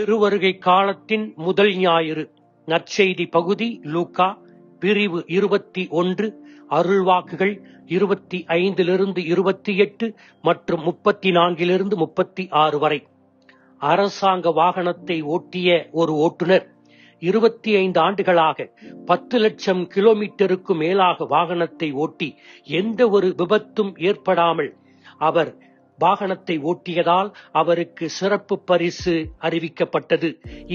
திருவருகை காலத்தின் முதல் ஞாயிறு. நற்செய்தி பகுதி லூக்கா பிரிவு 21, அருள்வாக்குகள் 25 28 மற்றும் 34 36 வரை. அரசாங்க வாகனத்தை ஓட்டிய ஒரு ஓட்டுநர் 25 ஆண்டுகளாக 10 லட்சம் கிலோமீட்டருக்கு மேலாக வாகனத்தை ஓட்டி எந்த ஒரு விபத்தும் ஏற்படாமல் அவர் வாகனத்தை ஓட்டியதால் அவருக்கு சிறப்பு பரிசு அறிவிக்கப்பட்டது.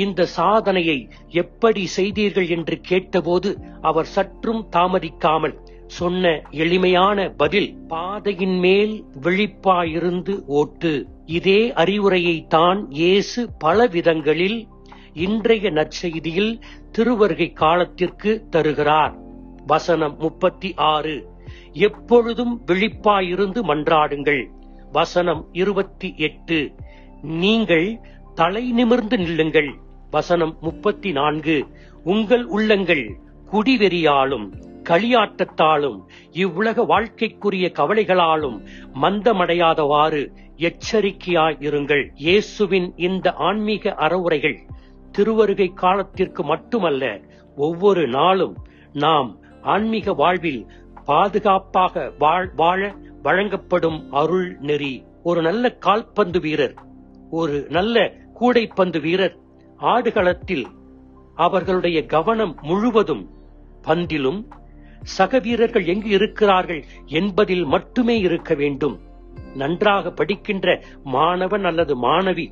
இந்த சாதனையை எப்படி செய்தீர்கள் என்று கேட்டபோது அவர் சற்றும் தாமதிக்காமல் சொன்ன எளிமையான பதில், பாதையின் மேல் விழிப்பாயிருந்து ஓட்டு. இதே அறிவுரையை தான் இயேசு பல விதங்களில் இன்றைய நற்செய்தியில் திருவருகை காலத்திற்கு தருகிறார். வசனம் 36, எப்பொழுதும் விழிப்பாயிருந்து மன்றாடுங்கள். வசனம் 28, நீங்கள் தலை நிமிர்ந்து நில்லுங்கள். வசனம் 34, உங்கள் உள்ளங்கள் குடிவெறியாலும் களியாட்டத்தாலும் இவ்வுலக வாழ்க்கைக்குரிய கவலைகளாலும் மந்தமடையாதவாறு எச்சரிக்கையாயிருங்கள். இயேசுவின் இந்த ஆன்மீக அறவுரைகள் திருவருகை காலத்திற்கு மட்டுமல்ல, ஒவ்வொரு நாளும் நாம் ஆன்மீக வாழ்வில் பாதுகாப்பாக வாழ வழங்கப்படும் அருள் நெறி. ஒரு நல்ல கால்பந்து வீரர், ஒரு நல்ல கூடைப்பந்து வீரர் ஆடுகளத்தில் அவர்களுடைய கவனம் முழுவதும் பந்திலும் சக வீரர்கள் எங்கு இருக்கிறார்கள் என்பதில் மட்டுமே இருக்க வேண்டும். நன்றாக படிக்கின்ற மாணவன் அல்லது மாணவி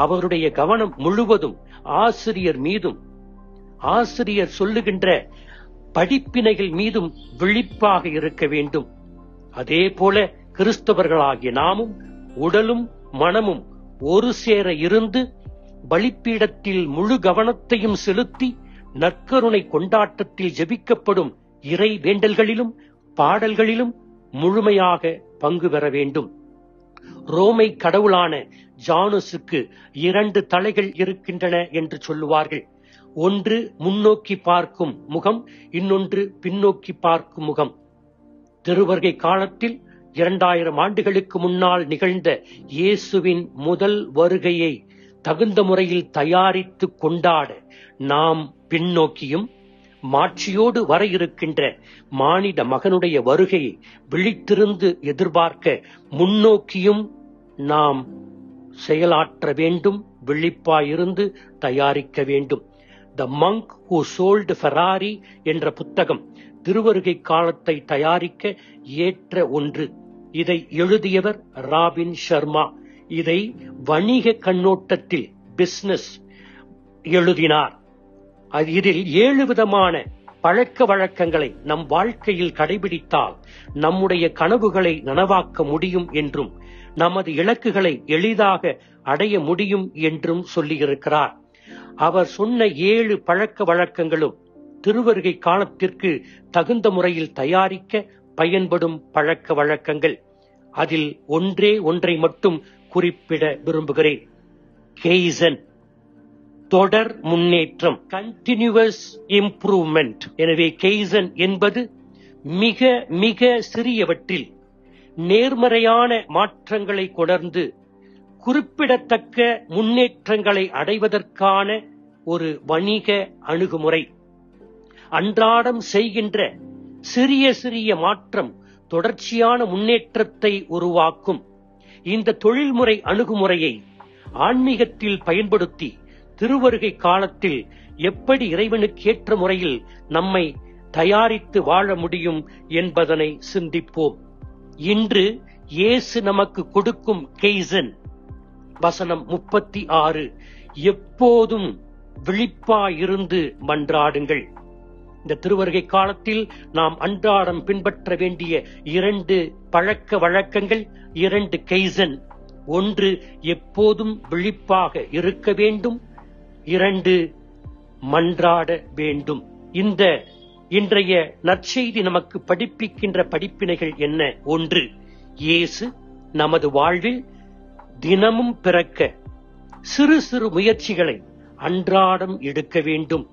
அவருடைய கவனம் முழுவதும் ஆசிரியர் மீதும், ஆசிரியர் சொல்லுகின்ற படிப்பினைகள் மீதும் விழிப்பாக இருக்க வேண்டும். அதே போல கிறிஸ்தவர்களாகிய நாமும் உடலும் மனமும் ஒரு சேர இருந்து பலிப்பீடத்தில் முழு கவனத்தையும் செலுத்தி நற்கருணை கொண்டாட்டத்தில் ஜெபிக்கப்படும் இறை வேண்டல்களிலும் பாடல்களிலும் முழுமையாக பங்கு பெற வேண்டும். ரோமை கடவுளான ஜானுசுக்கு 2 தலைகள் இருக்கின்றன என்று சொல்லுவார்கள். ஒன்று முன்னோக்கி பார்க்கும் முகம், இன்னொன்று பின்னோக்கி பார்க்கும் முகம். திருவருகை காலத்தில் 2000 ஆண்டுகளுக்கு முன்னால் நிகழ்ந்த இயேசுவின் முதல் வருகையை தகுந்த முறையில் தயாரித்து கொண்டாட நாம் பின்னோக்கியும், மாட்சியோடு வர இருக்கின்ற மானிட மகனுடைய வருகையை விழித்திருந்து எதிர்பார்க்க முன்னோக்கியும் நாம் செயலாற்ற வேண்டும், விழிப்பாயிருந்து தயாரிக்க வேண்டும். த மங்க் ஹூ சோல்டு ஃபெராரி என்ற புத்தகம் திருவருகை காலத்தை தயாரிக்க ஏற்ற ஒன்று. இதை எழுதியவர் ராபின் சர்மா. இதை வணிக கண்ணோட்டத்தில் பிசினஸ் எழுதினார். இதில் 7 விதமான பழக்க வழக்கங்களை நம் வாழ்க்கையில் கடைபிடித்தால் நம்முடைய கனவுகளை நனவாக்க முடியும் என்றும் நமது இலக்குகளை எளிதாக அடைய முடியும் என்றும் சொல்லியிருக்கிறார். அவர் சொன்ன 7 பழக்க வழக்கங்களும் திருவருகை காலத்திற்கு தகுந்த முறையில் தயாரிக்க பயன்படும் பழக்க வழக்கங்கள். அதில் ஒன்றை மட்டும் குறிப்பிட விரும்புகிறேன். கெய்சன், தொடர் முன்னேற்றம், கண்டினியூவஸ் இம்ப்ரூவ்மெண்ட். எனவே கெய்சன் என்பது மிக மிக சிறியவற்றில் நேர்மறையான மாற்றங்களை கொணர்ந்து குறிப்பிடத்தக்க முன்னேற்றங்களை அடைவதற்கான ஒரு வணிக அணுகுமுறை. அன்றாடம் செய்கின்ற சிறிய சிறிய மாற்றம் தொடர்ச்சியான முன்னேற்றத்தை உருவாக்கும். இந்த தொழில்முறை அணுகுமுறையை ஆன்மீகத்தில் பயன்படுத்தி திருவருகை காலத்தில் எப்படி இறைவனுக்கு ஏற்ற முறையில் நம்மை தயாரித்து வாழ முடியும் என்பதனை சிந்திப்போம். இன்று இயேசு நமக்கு கொடுக்கும் கெய்சன். வசனம் 36, எப்போதும் விழிப்பாயிருந்து மன்றாடுங்கள். இந்த திருவருகை காலத்தில் நாம் அன்றாடம் பின்பற்ற வேண்டிய 2 பழக்க வழக்கங்கள், 2 கெய்சன். 1, எப்போதும் விழிப்பாக இருக்க வேண்டும். 2, மன்றாட வேண்டும். இந்த இன்றைய நற்செய்தி நமக்கு படிப்பிக்கின்ற படிப்பினைகள் என்ன? 1, இயேசு நமது வாழ்வில் தினமும் பிறக்க சிறு சிறு முயற்சிகளை அன்றாடம் எடுக்க வேண்டும்.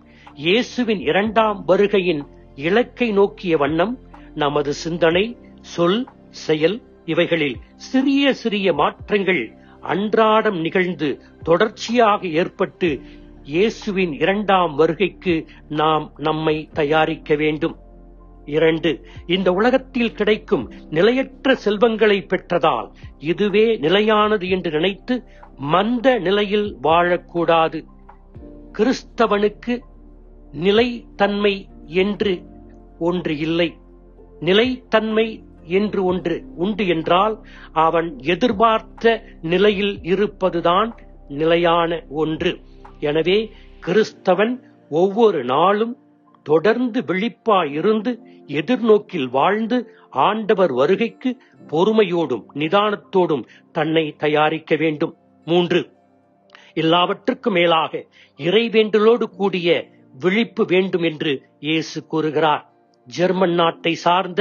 இயேசுவின் 2ஆம் வருகையின் இலக்கை நோக்கிய வண்ணம் நமது சிந்தனை, சொல், செயல் இவைகளில் சிறிய சிறிய மாற்றங்கள் அன்றாடம் நிகழ்ந்து தொடர்ச்சியாக ஏற்பட்டு இயேசுவின் இரண்டாம் வருகைக்கு நாம் நம்மை தயாரிக்க வேண்டும். 2. இந்த உலகத்தில் கிடைக்கும் நிலையற்ற செல்வங்களை பெற்றதால் இதுவே நிலையானது என்று நினைத்து மந்த நிலையில் வாழக்கூடாது. கிறிஸ்தவனுக்கு நிலைத்தன்மை என்று ஒன்று இல்லை. நிலைத்தன்மை என்று ஒன்று உண்டு என்றால் அவன் எதிர்பார்த்த நிலையில் இருப்பதுதான் நிலையான ஒன்று. எனவே கிறிஸ்தவன் ஒவ்வொரு நாளும் தொடர்ந்து விழிப்பாய் இருந்து எதிர்நோக்கில் வாழ்ந்து ஆண்டவர் வருகைக்கு பொறுமையோடும் நிதானத்தோடும் தன்னை தயாரிக்க வேண்டும். 3. எல்லாவற்றுக்கும் மேலாக இறைவேண்டலோடு கூடிய விழிப்பு வேண்டும் என்று இயேசு கூறுகிறார். ஜெர்மன் நாட்டை சார்ந்த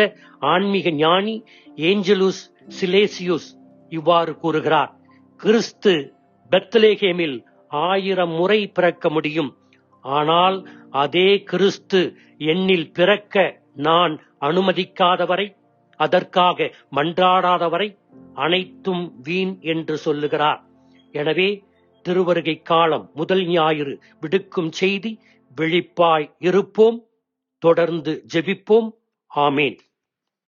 ஆன்மீக ஞானி ஏஞ்சலூஸ் சிலேசியுஸ் இவ்வாறு கூறுகிறார்: கிறிஸ்து பெத்லகேமில் 1000 முறை பிறக்க முடியும், ஆனால் அதே கிறிஸ்து என்னில் பிறக்க நான் அனுமதிக்காதவரை, அதற்காக மன்றாடாதவரை அனைத்தும் வீண் என்று சொல்லுகிறார். எனவே திருவருகை காலம் முதல் ஞாயிறு விடுக்கும் செய்தி: விழிப்பாய் இருப்போம், தொடர்ந்து ஜெபிப்போம். ஆமேன்.